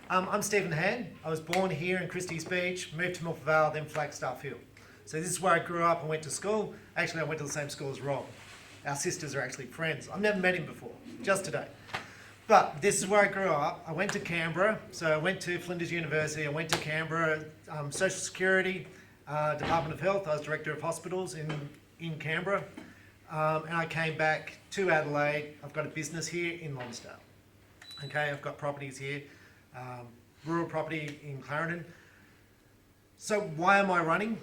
I'm Stephen Hann. I was born here in Christie's Beach, moved to Milford Vale, then Flagstaff Hill. So this is where I grew up and went to school. Actually, I went to the same school as Rob. Our sisters are actually friends. I've never met him before, just today. But this is where I grew up. I went to Canberra, so I went to Flinders University, I went to Canberra, Social Security, Department of Health. I was Director of Hospitals in Canberra. And I came back to Adelaide. I've got a business here in Lonsdale. Okay, I've got properties here, rural property in Clarendon. So why am I running?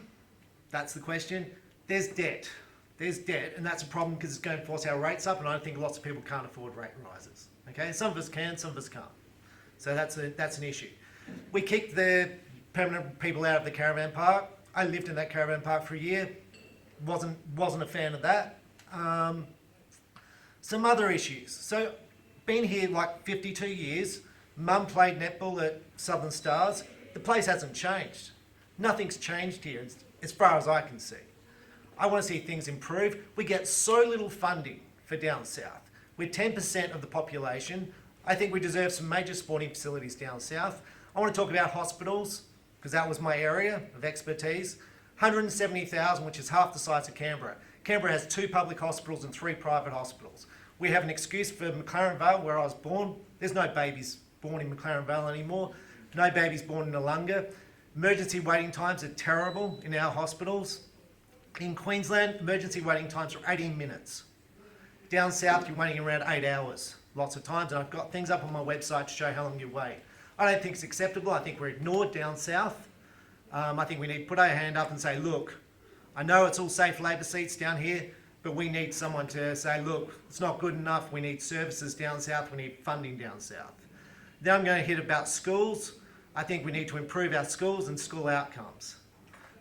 That's the question. There's debt, and that's a problem because it's going to force our rates up, and I think lots of people can't afford rate rises. Okay, some of us can, some of us can't. So that's an issue. We kicked the permanent people out of the caravan park. I lived in that caravan park for a year. Wasn't a fan of that. Some other issues. So been here like 52 years. Mum played netball at Southern Stars. The place hasn't changed. Nothing's changed here as far as I can see. I want to see things improve. We get so little funding for down south. We're 10% of the population. I think we deserve some major sporting facilities down south. I want to talk about hospitals, because that was my area of expertise. 170,000, which is half the size of Canberra. Canberra has 2 public hospitals and 3 private hospitals. We have an excuse for McLaren Vale, where I was born. There's no babies born in McLaren Vale anymore. No babies born in Alunga. Emergency waiting times are terrible in our hospitals. In Queensland, emergency waiting times are 18 minutes. Down south, you're waiting around 8 hours lots of times, and I've got things up on my website to show how long you wait. I don't think it's acceptable. I think we're ignored down south. I think we need to put our hand up and say, look, I know it's all safe labour seats down here, but we need someone to say, look, it's not good enough. We need services down south. We need funding down south. Then I'm going to hit about schools. I think we need to improve our schools and school outcomes.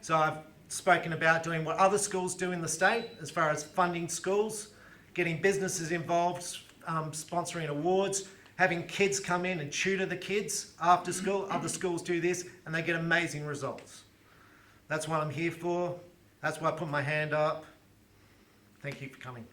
So I've spoken about doing what other schools do in the state as far as funding schools, getting businesses involved, sponsoring awards, having kids come in and tutor the kids after school. Other schools do this and they get amazing results. That's what I'm here for. That's why I put my hand up. Thank you for coming.